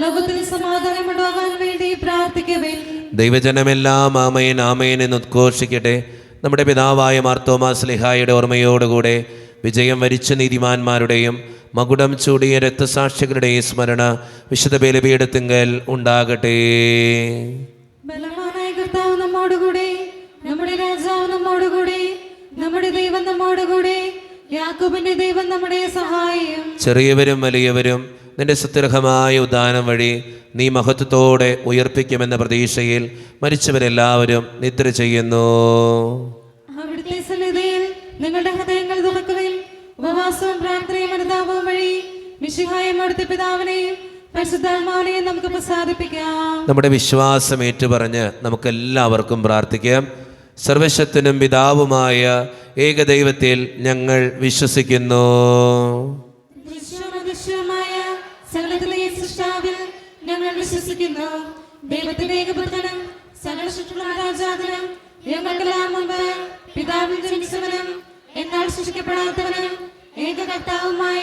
ലോകത്തിൽ സമാധാനമുണ്ടാകാൻ വേണ്ടി പ്രാർത്ഥിക്കുവിൻ. ദൈവജനമെല്ലാം ആമേൻ ആമേൻ എന്ന് ഉദ്ഘോഷിക്കട്ടെ. നമ്മുടെ പിതാവായ മാർത്തോമാ ശ്ലീഹായുടെ ഓർമ്മയോടുകൂടെ വിജയം വരിച്ച നീതിമാന്മാരുടെയും മകുടം ചൂടിയ രക്തസാക്ഷികളുടെയും സ്മരണ വിശുദ്ധ ബലിപീഠത്തിങ്കൽ ഉണ്ടാകട്ടെ. ബലവാനായ കർത്താവ് നമ്മോടുകൂടെ, നമ്മുടെ രാജാവ് നമ്മോടുകൂടെ, നമ്മുടെ ദൈവം നമ്മോടുകൂടെ, യാക്കോബിന്റെ ദൈവം നമ്മുടെ സഹായം. ചെറിയവരും വലിയവരും നിന്റെ സുത്യർഹമായ ഉദാനം വഴി നീ മഹത്വത്തോടെ ഉയർപ്പിക്കുമെന്ന പ്രതീക്ഷയിൽ മരിച്ചവരെല്ലാവരും നിദ്ര ചെയ്യുന്നു. അവിടുത്തെ സന്നിധിയിൽ നിങ്ങളുടെ ഹൃദയങ്ങൾ തുറക്കുവിൻ. ഉപവാസവും പ്രാർത്ഥനയും അനുതാപവും വഴി മിശിഹായും അവിടുത്തെ പിതാവിനെയും പരിശുദ്ധാത്മാവിനെയും നമുക്ക് പ്രസാദിപ്പിക്കാം. നമ്മുടെ വിശ്വാസം ഏറ്റുപറഞ്ഞ് നമുക്കെല്ലാവർക്കും പ്രാർത്ഥിക്കാം. സർവശക്തനും പിതാവുമായ ഏകദൈവത്തിൽ ഞങ്ങൾ വിശ്വസിക്കുന്നു. സകലത്തിലെയും സൃഷ്ടാവിൽ ഞങ്ങൾ വിശ്വസിക്കുന്നു. ദൈവത്തിന്റെ ഏകപുത്രനും സകല സൃഷ്ടികളും ഞങ്ങൾക്കെല്ലാം മുമ്പ് പിതാവിൽ ജനിച്ചവനും എന്നാൽ സൃഷ്ടിക്കപ്പെടാത്തവനും ഏകകർത്താവുമായ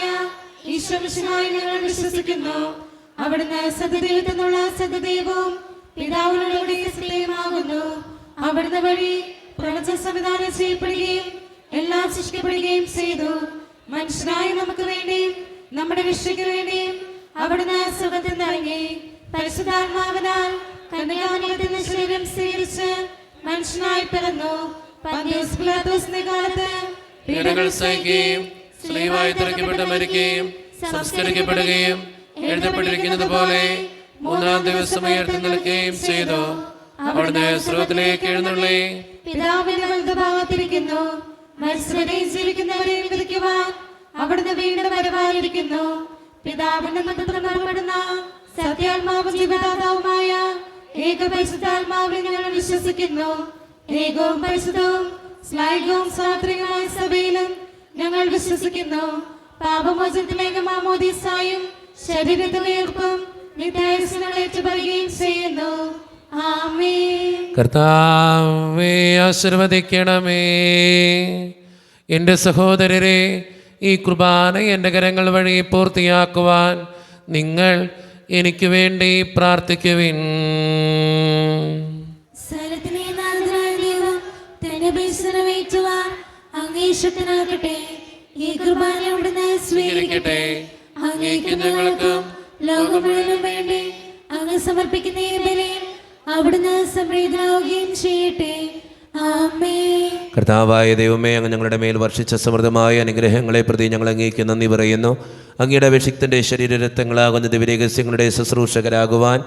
ഈശോ മിശിഹായിൽ ഞങ്ങൾ വിശ്വസിക്കുന്നു. അവിടുന്ന് സത്യദൈവത്തിൽ നിന്നുള്ള സത്യദൈവവും പിതാവിനോടുകൂടി സത്യമാകുന്നു. അവിടുന്ന് വഴി പ്രപഞ്ചം സംവിധാനം ചെയ്യപ്പെടുകയും എല്ലാം സൃഷ്ടിക്കപ്പെടുകയും ചെയ്തു. മനുഷ്യരായ നമുക്ക് വേണ്ടിയും നമ്മുടെ രക്ഷയ്ക്ക് വേണ്ടിയും അവിടുന്ന് സുഖത്തിൽ നിറങ്ങി പരിശുദ്ധാത്മാവിനാൽ കന്യകാമറിയത്തിന്റെ ശരീരം സ്വീകരിച്ച് മനുഷ്യനായി പിറന്നു. പന്തിയോസ് പിലാത്തോസിന്റെ കാലത്ത് പീഡകൾ സഹിക്കുകയും സ്ലീവായി തറയ്ക്കപ്പെട്ട് മരിക്കുകയും സംസ്കരിക്കപ്പെടുകയും എഴുതപ്പെട്ടിരിക്കുന്നത് പോലെ മൂന്നാം ദിവസം ഉയർത്തെഴുന്നേൽക്കുകയും ചെയ്തു. അവിടുന്ന് സ്വർഗ്ഗത്തിലേക്ക് എഴുന്നള്ളി പിതാവിന്റെ വലതുഭാഗത്തിരിക്കുന്നു. മരിച്ചവരെയും ജീവിക്കുന്നവരെയും വിധിക്കുവാൻ അവിടുന്ന് വീണ്ടും വരുവാനിരിക്കുന്നു. പിതാവിന്റെ പുറപ്പെടുന്ന സത്യാത്മാവും ജീവദാതാവുമായ ഏകപരിശുദ്ധാത്മാവിനെ ഞങ്ങൾ വിശ്വസിക്കുന്നു. ഏകവും പരിശുദ്ധവും ശ്ലൈകവും സാത്വികമായ സഭയിലും ഞങ്ങൾ വിശ്വസിക്കുന്നു. പാപമോചനത്തിലേക്ക് മാമോദീസായും ശരീരത്തിന്റെ ഉയർപ്പും നിത്യായുസ്സിനെ ഏറ്റുപറയുകയും ചെയ്യുന്നു. ആമേൻ. കർത്താവേ ആശീർവദിക്കണമേ. എൻ്റെ സഹോദരരെ, ഈ കുർബാന എൻ്റെ കരങ്ങൾ വഴി പൂർത്തിയാക്കുവാൻ നിങ്ങൾ എനിക്ക് വേണ്ടി പ്രാർത്ഥിക്കുവിൻ. ഈ കുർബാന അവിടുന്ന് സ്വീകരിക്കട്ടെ. അങ്ങേക്ക് ഞങ്ങൾക്കും ലോകം മുഴുവനും വേണ്ടി അങ്ങ് സമർപ്പിക്കുന്ന ഈ ബലിയിൽ അവിടുന്ന് സംപ്രീതനാവുകയും ചെയ്യട്ടെ. ആമേൻ. കർത്താവായ ദൈവമേ, അങ്ങ് ഞങ്ങളുടെ മേൽ വർഷിച്ച സമൃദ്ധമായ അനുഗ്രഹങ്ങളെ പ്രതി ഞങ്ങൾ അങ്ങേക്ക് നന്ദി പറയുന്നു. അങ്ങയുടെ അഭിഷിക്തൻ്റെ ശരീരരക്തങ്ങളാകുന്ന ദിവ്യരഹസ്യങ്ങളുടെ ശുശ്രൂഷകരാകുവാൻ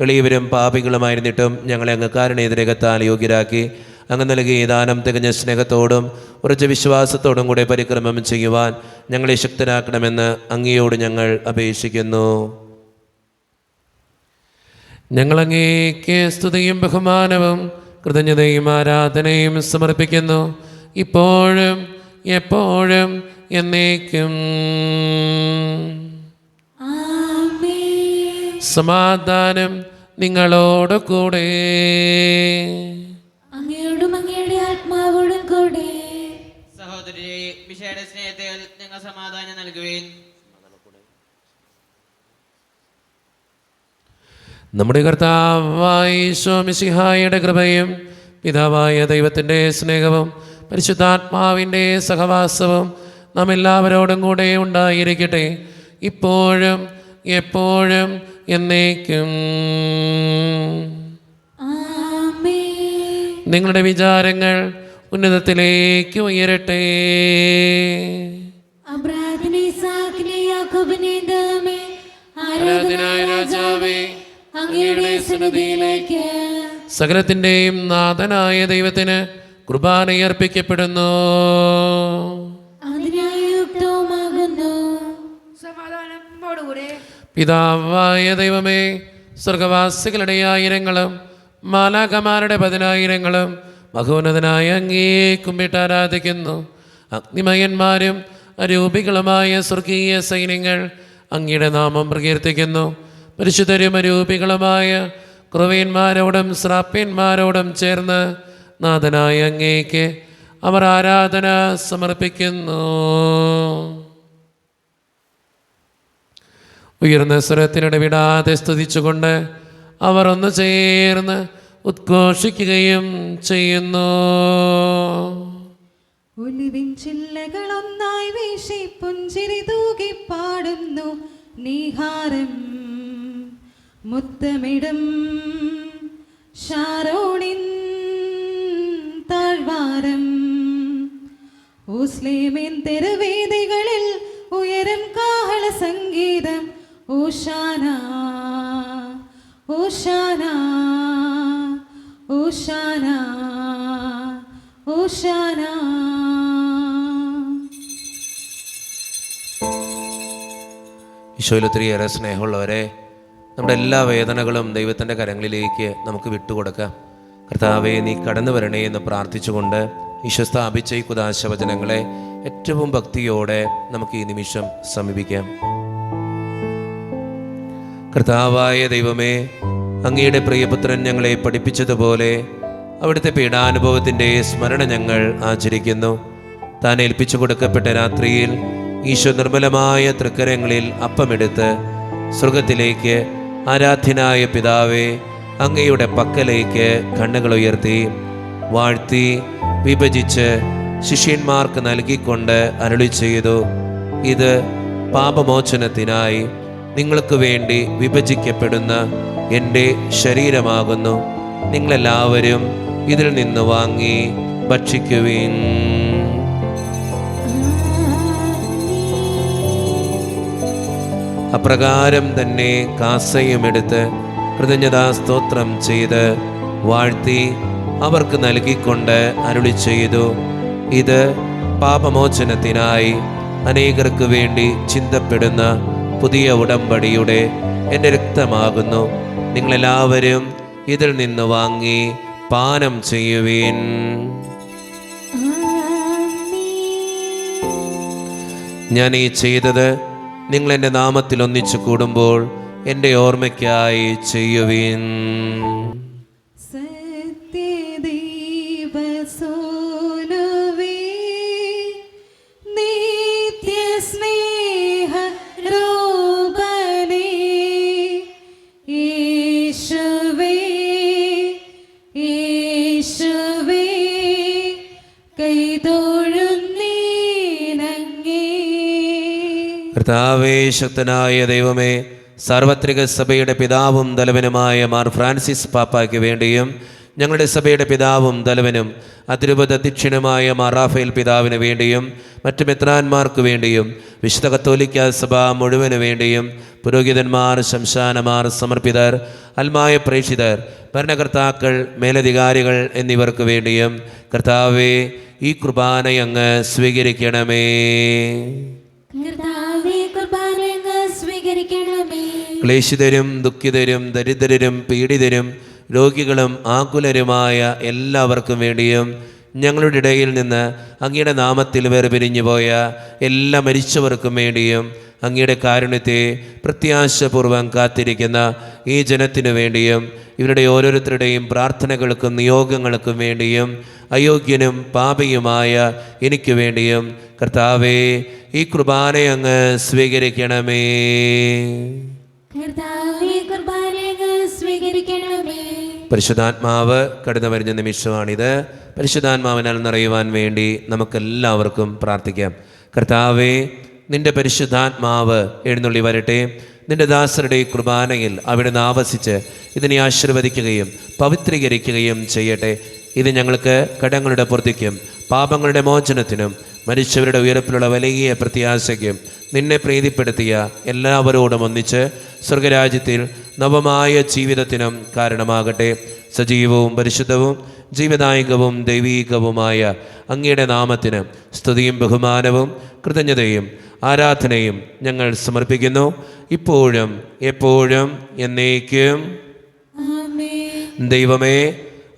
എളിയവരും പാപികളുമായിരുന്നിട്ടും ഞങ്ങളെ അങ്ങ് കാരുണ്യരകത്താൽ യോഗ്യരാക്കി. അങ്ങ് നൽകിയ ദാനം തികഞ്ഞ സ്നേഹത്തോടും ഉറച്ച വിശ്വാസത്തോടും കൂടെ പരിക്രമം ചെയ്യുവാൻ ഞങ്ങളെ ശക്തരാക്കണമെന്ന് അങ്ങയോട് ഞങ്ങൾ അപേക്ഷിക്കുന്നു. ഞങ്ങളങ്ങേക്ക് സ്തുതിയും ബഹുമാനവും കൃതജ്ഞതയും ആരാധനയും സമർപ്പിക്കുന്നു, ഇപ്പോഴും എപ്പോഴും എന്നേക്കും. സമാധാനം നിങ്ങളോട് കൂടെ. അങ്ങയോടും അങ്ങയുടെ ആത്മാവോടും കൂടെ. സഹോദരരെ, മിശിഹായുടെ സ്നേഹത്തിൽ നിങ്ങൾ സമാധാനം നൽകുവേൻ. നമ്മുടെ കർത്താവായ ഈശോ മിശിഹായുടെ കൃപയും പിതാവായ ദൈവത്തിൻ്റെ സ്നേഹവും പരിശുദ്ധാത്മാവിൻ്റെ സഹവാസവും നാം എല്ലാവരോടും കൂടെ ഉണ്ടായിരിക്കട്ടെ, ഇപ്പോഴും എപ്പോഴും എന്നേക്കും. നിങ്ങളുടെ വിചാരങ്ങൾ ഉന്നതത്തിലേക്ക് ഉയരട്ടെ. ആരാധനായ രാജാവേ, അങ്ങയുടെ സന്നിധിയിലേക്ക് സകലത്തിൻ്റെയും നാഥനായ ദൈവത്തിന് കുർബാനയർപ്പിക്കപ്പെടുന്നു. സമാധാനത്തോടുകൂടെ പിതാവായ ദൈവമേ, സ്വർഗവാസികളുടെ ആയിരങ്ങളും മാലാഖമാരുടെ 10,000ങ്ങളും മഹോന്നതനായ അങ്ങേ കുമ്പിട്ട് ആരാധിക്കുന്നു. അഗ്നിമയന്മാരും അരൂപികളുമായ സ്വർഗീയ സൈന്യങ്ങൾ അങ്ങയുടെ നാമം പ്രകീർത്തിക്കുന്നു. പരിശുദ്ധരും അരൂപികളുമായ ക്രൂവന്മാരോടും ശ്രാപ്യന്മാരോടും ചേർന്ന് നാഥനായ അങ്ങേക്ക് അവർ ആരാധന സമർപ്പിക്കുന്നു. ഉയർന്ന സ്വരത്തിനിടവിടാതെ സ്തുതിച്ചുകൊണ്ട് അവർ ഒന്ന് ചേർന്ന് ഉദ്ഘോഷിക്കുകയും ചെയ്യുന്നു. ഒലിവിൻ ചില്ലകളൊന്നായി വീശി പുഞ്ചിരി തൂകി പാടുന്നു നീഹാരം മുത്തമിടും ഷാരോണിൻ താഴ്വാരം. മുസ്ലിമിൻ തെരുവേദികളിൽ ഉയരം കാഹള സംഗീതം. ഓശാന ഓശാന ഓശാന ഓശാന. ഈശോയിൽ ഒത്തിരിയേറെ സ്നേഹമുള്ളവരെ, നമ്മുടെ എല്ലാ വേദനകളും ദൈവത്തിൻ്റെ കരങ്ങളിലേക്ക് നമുക്ക് വിട്ടുകൊടുക്കാം. കർത്താവേ, നീ കടന്നു വരണേ എന്ന് പ്രാർത്ഥിച്ചുകൊണ്ട് ഈശോ സ്ഥാപിച്ച ഈ കുദാശവചനങ്ങളെ ഏറ്റവും ഭക്തിയോടെ നമുക്ക് ഈ നിമിഷം സമീപിക്കാം. കർത്താവായ ദൈവമേ, അങ്ങയുടെ പ്രിയപുത്രൻ ഞങ്ങളെ പഠിപ്പിച്ചതുപോലെ അവിടുത്തെ പീഡാനുഭവത്തിൻ്റെ സ്മരണ ഞങ്ങൾ ആചരിക്കുന്നു. താൻ ഏൽപ്പിച്ചു കൊടുക്കപ്പെട്ട രാത്രിയിൽ ഈശോ നിർമ്മലമായ തൃക്കരങ്ങളിൽ അപ്പമെടുത്ത് സ്വർഗത്തിലേക്ക് ആരാധ്യനായ പിതാവേ അങ്ങയുടെ പക്കലേക്ക് കണ്ണുകൾ ഉയർത്തി വാഴ്ത്തി വിഭജിച്ച് ശിഷ്യന്മാർക്ക് നൽകിക്കൊണ്ട് അരുളി ചെയ്തു, ഇത് പാപമോചനത്തിനായി നിങ്ങൾക്ക് വേണ്ടി വിഭജിക്കപ്പെടുന്ന എൻ്റെ ശരീരമാകുന്നു. നിങ്ങളെല്ലാവരും ഇതിൽ നിന്ന് വാങ്ങി ഭക്ഷിക്കുവിൻ. അപ്രകാരം തന്നെ കാസയുമെടുത്ത് കൃതജ്ഞതാ സ്തോത്രം ചെയ്ത് വാഴ്ത്തി അവർക്ക് നൽകിക്കൊണ്ട് അരുളി ചെയ്തു, ഇത് പാപമോചനത്തിനായി അനേകർക്ക് വേണ്ടി ചിന്തപ്പെടുന്ന പുതിയ ഉടമ്പടിയുടെ എൻ്റെ രക്തമാകുന്നു. നിങ്ങളെല്ലാവരും ഇതിൽ നിന്ന് വാങ്ങി പാനം ചെയ്യുവിൻ. ഞാൻ ഈ ചെയ്തത് നിങ്ങൾ എൻ്റെ നാമത്തിൽ ഒന്നിച്ചു കൂടുമ്പോൾ എൻ്റെ ഓർമ്മയ്ക്കായി ചെയ്യുവിൻ. കർത്താവേ, ശക്തനായ ദൈവമേ, സാർവത്രിക സഭയുടെ പിതാവും തലവനുമായ മാർ ഫ്രാൻസിസ് പാപ്പായ്ക്ക് വേണ്ടിയും ഞങ്ങളുടെ സഭയുടെ പിതാവും തലവനും അതിരൂപത അധ്യക്ഷനുമായ മാർ റാഫേൽ പിതാവിന് വേണ്ടിയും മറ്റു മെത്രാന്മാർക്ക് വേണ്ടിയും വിശുദ്ധ കത്തോലിക്ക സഭ മുഴുവന് വേണ്ടിയും പുരോഹിതന്മാർ, ശംശാനമാർ, സമർപ്പിതർ, അൽമായ പ്രേക്ഷിതർ, ഭരണകർത്താക്കൾ, മേലധികാരികൾ എന്നിവർക്ക് വേണ്ടിയും കർത്താവേ ഈ കുർബാനയങ്ങ് സ്വീകരിക്കണമേ. ക്ലേശിതരും ദുഃഖിതരും ദരിദ്രരും പീഡിതരും രോഗികളും ആകുലരുമായ എല്ലാവർക്കും വേണ്ടിയും ഞങ്ങളുടെ ഇടയിൽ നിന്ന് അങ്ങയുടെ നാമത്തിൽ വേർപിരിഞ്ഞു പോയ എല്ലാ മരിച്ചവർക്കും വേണ്ടിയും അങ്ങയുടെ കാരുണ്യത്തെ പ്രത്യാശപൂർവ്വം കാത്തിരിക്കുന്ന ഈ ജനത്തിനു വേണ്ടിയും ഇവരുടെ ഓരോരുത്തരുടെയും പ്രാർത്ഥനകൾക്കും നിയോഗങ്ങൾക്കും വേണ്ടിയും അയോഗ്യനും പാപിയുമായ എനിക്ക് വേണ്ടിയും കർത്താവേ ഈ കുർബാന അങ്ങ് സ്വീകരിക്കണമേ. കർത്താവേ, കുർബാന അങ്ങ് സ്വീകരിക്കണമേ. പരിശുദ്ധാത്മാവ് കടന്നു വരുന്ന നിമിഷമാണിത്. പരിശുദ്ധാത്മാവിനാൽ നിറയുവാൻ വേണ്ടി നമുക്കെല്ലാവർക്കും പ്രാർത്ഥിക്കാം. കർത്താവേ, നിന്റെ പരിശുദ്ധാത്മാവ് എഴുന്നള്ളി വരട്ടെ. നിന്റെ ദാസരുടെ കുർബാനയിൽ അവിടുന്ന് ആവസിച്ച് ഇതിനെ ആശീർവദിക്കുകയും പവിത്രീകരിക്കുകയും ചെയ്യട്ടെ. ഇത് ഞങ്ങൾക്ക് കടങ്ങളുടെ പൂർത്തിക്കും പാപങ്ങളുടെ മോചനത്തിനും മരിച്ചവരുടെ ഉയർപ്പിലുള്ള വലിയ പ്രത്യാശയ്ക്കും നിന്നെ പ്രീതിപ്പെടുത്തിയ എല്ലാവരോടും ഒന്നിച്ച് സ്വർഗരാജ്യത്തിൽ നവമായ ജീവിതത്തിനും കാരണമാകട്ടെ. സജീവവും പരിശുദ്ധവും ജീവദായകവും ദൈവീകവുമായ അങ്ങയുടെ നാമത്തിന് സ്തുതിയും ബഹുമാനവും കൃതജ്ഞതയും ആരാധനയും ഞങ്ങൾ സമർപ്പിക്കുന്നു, ഇപ്പോഴും എപ്പോഴും എന്നേക്കും. ദൈവമേ,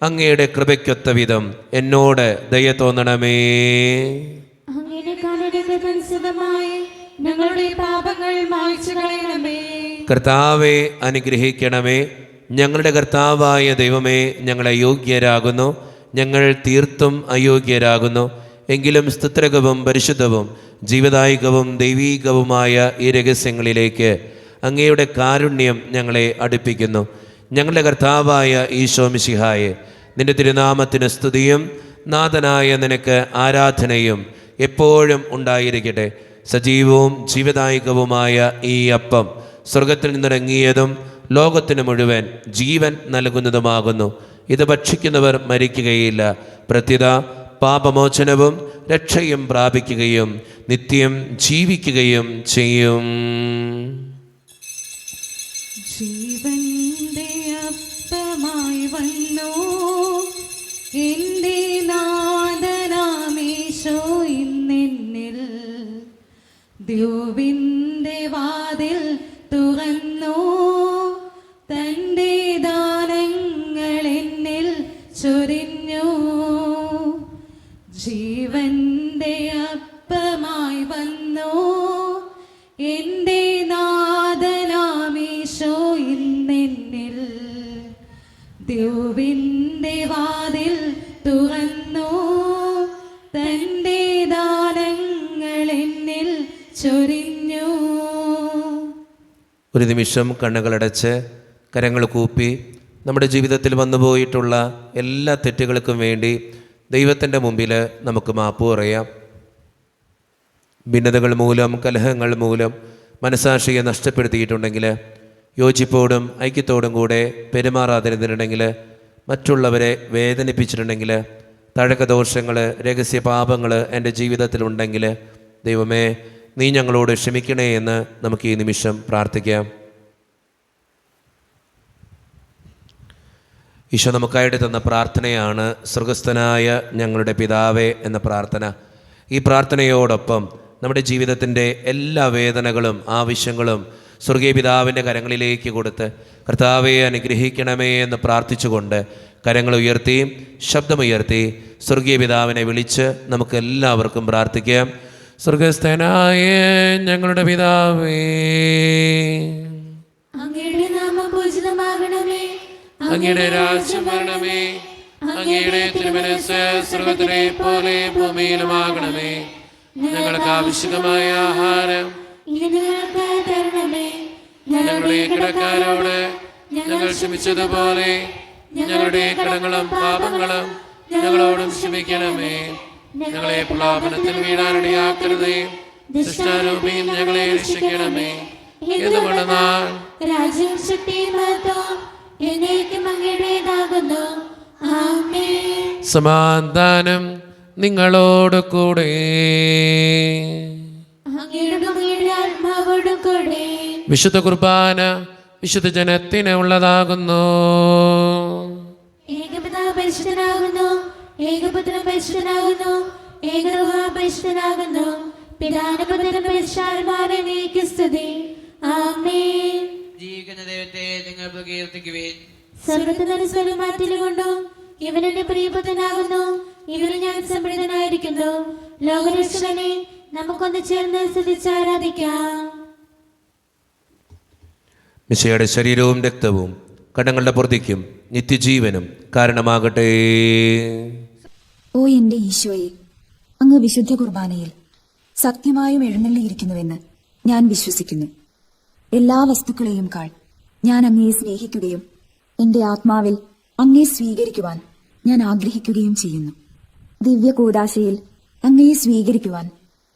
അങ്ങയുടെ കൃപയ്ക്കൊത്ത വിധം എന്നോട് ദയ തോന്നണമേ. ഞങ്ങളുടെ പാപങ്ങൾ മായ്ച്ചു കളയണമേ. കർത്താവെ അനുഗ്രഹിക്കണമേ. ഞങ്ങളുടെ കർത്താവായ ദൈവമേ, ഞങ്ങൾ അയോഗ്യരാകുന്നു, ഞങ്ങൾ തീർത്തും അയോഗ്യരാകുന്നു. എങ്കിലും സ്തുത്രകവും പരിശുദ്ധവും ജീവദായകവും ദൈവീകവുമായ ഈ രഹസ്യങ്ങളിലേക്ക് അങ്ങയുടെ കാരുണ്യം ഞങ്ങളെ അടുപ്പിക്കുന്നു. ഞങ്ങളുടെ കർത്താവായ ഈശോ മിശിഹായെ, നിന്റെ തിരുനാമത്തിന് സ്തുതിയും നാഥനായ നിനക്ക് ആരാധനയും എപ്പോഴും ഉണ്ടായിരിക്കട്ടെ. സജീവവും ജീവദായകവുമായ ഈ അപ്പം സ്വർഗത്തിൽ നിന്നിറങ്ങിയതും ലോകത്തിന് മുഴുവൻ ജീവൻ നൽകുന്നതുമാകുന്നു. ഇത് ഭക്ഷിക്കുന്നവർ മരിക്കുകയില്ല, പ്രത്യുത പാപമോചനവും രക്ഷയും പ്രാപിക്കുകയും നിത്യം ജീവിക്കുകയും ചെയ്യും. ജീവന്റെ അപ്പമായി വന്നു എന്റെ നാഥനാമീശോ ഇന്നെന്നിൽ ദ്യോവിന്റെ വാതിൽ തുറന്നു, തന്റെ ദാനങ്ങൾ എന്നിൽ ചൊരിഞ്ഞു. ജീവന്റെ അപ്പമായി വന്നു എന്റെ നാഥനാമീശോ ഇന്നെന്നിൽ ദ്യോവിന്റെ വാതിൽ തുറന്നു, തന്റെ ദാനങ്ങൾ എന്നിൽ ചൊരിഞ്ഞു. ഒരു നിമിഷം കണ്ണുകളടച്ച് കരങ്ങൾ കൂപ്പി നമ്മുടെ ജീവിതത്തിൽ വന്നുപോയിട്ടുള്ള എല്ലാ തെറ്റുകൾക്കും വേണ്ടി ദൈവത്തിൻ്റെ മുമ്പിൽ നമുക്ക് മാപ്പ് പറയാം. ഭിന്നതകൾ മൂലം, കലഹങ്ങൾ മൂലം മനസാക്ഷിയെ നഷ്ടപ്പെടുത്തിയിട്ടുണ്ടെങ്കിൽ, യോജിപ്പോടും ഐക്യത്തോടും കൂടെ പെരുമാറാതിരുന്നിട്ടുണ്ടെങ്കിൽ, മറ്റുള്ളവരെ വേദനിപ്പിച്ചിട്ടുണ്ടെങ്കിൽ, തഴക്കദോഷങ്ങൾ, രഹസ്യ പാപങ്ങൾ എൻ്റെ ജീവിതത്തിലുണ്ടെങ്കിൽ, ദൈവമേ നീ ഞങ്ങളോട് ക്ഷമിക്കണേ എന്ന് നമുക്ക് ഈ നിമിഷം പ്രാർത്ഥിക്കാം. ഈശോ നമുക്കായിട്ട് തന്ന പ്രാർത്ഥനയാണ് സ്വർഗസ്ഥനായ ഞങ്ങളുടെ പിതാവേ എന്ന പ്രാർത്ഥന. ഈ പ്രാർത്ഥനയോടൊപ്പം നമ്മുടെ ജീവിതത്തിൻ്റെ എല്ലാ വേദനകളും ആവശ്യങ്ങളും സ്വർഗീയ പിതാവിൻ്റെ കരങ്ങളിലേക്ക് കൊടുത്ത് കർത്താവെ അനുഗ്രഹിക്കണമേ എന്ന് പ്രാർത്ഥിച്ചുകൊണ്ട് കരങ്ങൾ ഉയർത്തി ശബ്ദമുയർത്തി സ്വർഗീയ പിതാവിനെ വിളിച്ച് നമുക്ക് എല്ലാവർക്കും പ്രാർത്ഥിക്കാം. സ്വർഗസ്ഥനായ ഞങ്ങളുടെ പിതാവേ, അങ്ങയുടെ നാമം പൂജിതമാകണമേ. അങ്ങയുടെ രാജ്യം വരണമേ. അങ്ങയുടെ തിരുമനസ്സ് സ്വർഗത്തിലെ പോലെ ഭൂമിയിലുമാകണമേ. ഞങ്ങൾക്ക് ആവശ്യമായ ആഹാരം ഇന്ന് ഞങ്ങൾക്ക് തരണമേ. ഞങ്ങളുടെ കടക്കാരോട് ഞങ്ങൾ ക്ഷമിച്ചതുപോലെ ഞങ്ങളുടെ കടങ്ങളും പാപങ്ങളും ഞങ്ങളോടും ക്ഷമിക്കണമേ. ഞങ്ങളെ പ്രലോഭനത്തിൽ വീഴാനിടയാക്കരുതേ, ദുഷ്ടാരൂപിയിൽ ഞങ്ങളെ രക്ഷിക്കണമേ. എന്തുകൊണ്ടെന്നാൽ രാജ്യവും ശക്തിയും മഹത്വവും എന്നേക്കും അങ്ങയുടേതാകുന്നു. ആമേൻ. സമാധാനം നിങ്ങളോട് കൂടെ. അങ്ങയുടെ ആത്മാവോടും കൂടെ. വിശുദ്ധ കുർബാന വിശുദ്ധ ജനത്തിന് ഉള്ളതാകുന്നു. ഏകപിതാവ് പരിശുദ്ധനാകുന്നു, ഏകപുത്രൻ പരിശുദ്ധനാകുന്നു, ഏകരൂഹ പരിശുദ്ധനാകുന്നു. പിതാവിനും പരിശുദ്ധാത്മാവിനും സ്തുതി. ആമേൻ. ജീവിക്കുന്ന ദൈവത്തെ നിങ്ങൾ പ്രകീർത്തിക്കുവിൻ. സ്വർഗ്ഗത്തിൽ സ്വരം മാറ്റിലുകൊണ്ടും ഇവനെന്റെ പ്രിയപുത്രനാകുന്നു, ഇവന് ഞാൻ സംപ്രീതനായിരിക്കുന്നു. ലോകരക്ഷകനെ നമുക്കൊന്ന് ചേർന്ന് സ്തുതിച്ച് ആരാധിക്കാം. മിശിഹായുടെ ശരീരവും രക്തവും കടങ്ങളുടെ പൊറുതിക്കും നിത്യജീവനും കാരണമാകട്ടെ. ഓ എന്റെ ഈശോയെ, അങ്ങ് വിശുദ്ധ കുർബാനയിൽ സത്യമായും എഴുന്നള്ളിയിരിക്കുന്നുവെന്ന് ഞാൻ വിശ്വസിക്കുന്നു. എല്ലാ വസ്തുക്കളെയും കാൾ ഞാൻ അങ്ങയെ സ്നേഹിക്കുകയും എന്റെ ആത്മാവിൽ അങ്ങയെ സ്വീകരിക്കുവാൻ ഞാൻ ആഗ്രഹിക്കുകയും ചെയ്യുന്നു. ദിവ്യ കൂദാശയിൽ അങ്ങയെ സ്വീകരിക്കുവാൻ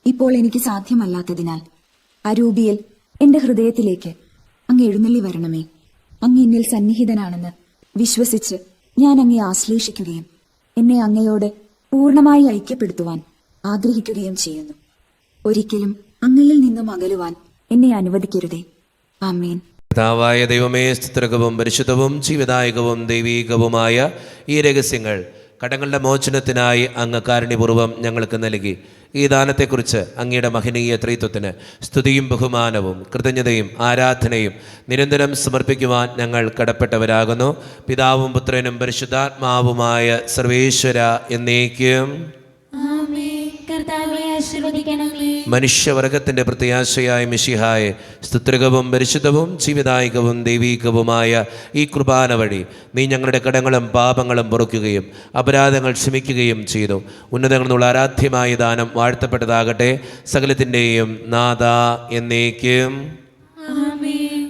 ഇപ്പോൾ എനിക്ക് സാധ്യമല്ലാത്തതിനാൽ അരൂപിയിൽ എന്റെ ഹൃദയത്തിലേക്ക് അങ്ങ് എഴുന്നള്ളി വരണമേ. അങ്ങ് എന്നിൽ സന്നിഹിതനാണെന്ന് വിശ്വസിച്ച് ഞാൻ അങ്ങയെ ആശ്ലേഷിക്കുകയും എന്നെ അങ്ങയോട് പൂർണ്ണമായി ഐക്യപ്പെടുത്തുവാൻ ആഗ്രഹിക്കുകയും ചെയ്യുന്നു. ഒരിക്കലും അങ്ങയിൽ നിന്നും അകലുവാൻ എന്നെ അനുവദിക്കരുതേ. ആമേൻ. കർത്താവായ ദൈവമേ, സ്തുത്യർഹവും പരിശുദ്ധവും ജീവദായകവും ദൈവീകവുമായ ഈ രഹസ്യങ്ങൾ കടങ്ങളുടെ മോചനത്തിനായി അങ്ങ് കാരുണ്യപൂർവ്വം ഞങ്ങൾക്ക് നൽകി. ഈ ദാനത്തെക്കുറിച്ച് അങ്ങയുടെ മഹനീയ ത്രിത്വത്തിന് സ്തുതിയും ബഹുമാനവും കൃതജ്ഞതയും ആരാധനയും നിരന്തരം സമർപ്പിക്കുവാൻ ഞങ്ങൾ കടപ്പെട്ടവരാകുന്നു. പിതാവും പുത്രനും പരിശുദ്ധാത്മാവുമായ സർവേശ്വര എന്നേക്കും. മനുഷ്യവർഗത്തിന്റെ പ്രത്യാശയായ മിശിഹായെ, സ്തുത്യർഹവും പരിശുദ്ധവും ജീവദായകവും ദൈവീകവുമായ ഈ കുർബാന വഴി നീ ഞങ്ങളുടെ കടങ്ങളും പാപങ്ങളും പൊറുക്കുകയും അപരാധങ്ങൾ ക്ഷമിക്കുകയും ചെയ്തു. ഉന്നതങ്ങളിൽ നിന്നുള്ള ആരാധ്യമായ ദാനം വാഴ്ത്തപ്പെട്ടതാകട്ടെ. സകലത്തിൻ്റെയും നാഥ എന്നേക്കും.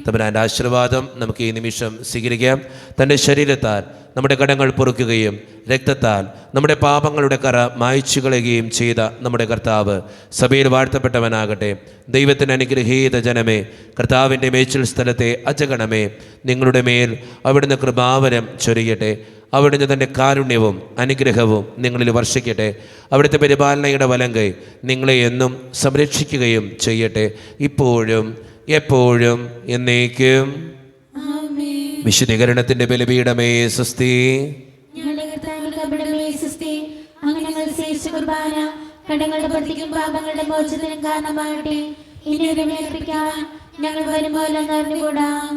തമ്പുരാന്റെ ആശീർവാദം നമുക്ക് ഈ നിമിഷം സ്വീകരിക്കാം. തൻ്റെ ശരീരത്താൽ നമ്മുടെ കടങ്ങൾ പൊറുക്കുകയും രക്തത്താൽ നമ്മുടെ പാപങ്ങളുടെ കറ മായ്ച്ചു കളയുകയും ചെയ്ത നമ്മുടെ കർത്താവ് സഭയിൽ വാഴ്ത്തപ്പെട്ടവനാകട്ടെ. ദൈവത്തിന് അനുഗ്രഹീത ജനമേ, കർത്താവിൻ്റെ മേച്ചിൽ സ്ഥലത്തെ അജഗണമേ, നിങ്ങളുടെ മേൽ അവിടുന്ന് കൃപാവരം ചൊരിയട്ടെ. അവിടുന്ന് തൻ്റെ കാരുണ്യവും അനുഗ്രഹവും നിങ്ങളിൽ വർഷിക്കട്ടെ. അവിടുത്തെ പരിപാലനയുടെ വലങ്കൈ നിങ്ങളെ എന്നും സംരക്ഷിക്കുകയും ചെയ്യട്ടെ, ഇപ്പോഴും എപ്പോഴും എന്നേക്കും. വിശുദ്ധീകരണത്തിന്റെ ബലിപീഠമേ സ്വസ്തി. കടങ്ങളുടെ പ്രതിക്കും പാപങ്ങളുടെ മോചനത്തിനും കാരണമാകട്ടെ. ഇനി ഒരു ഞങ്ങൾ വരുമ്പോൾ അറിഞ്ഞുകൂടാം.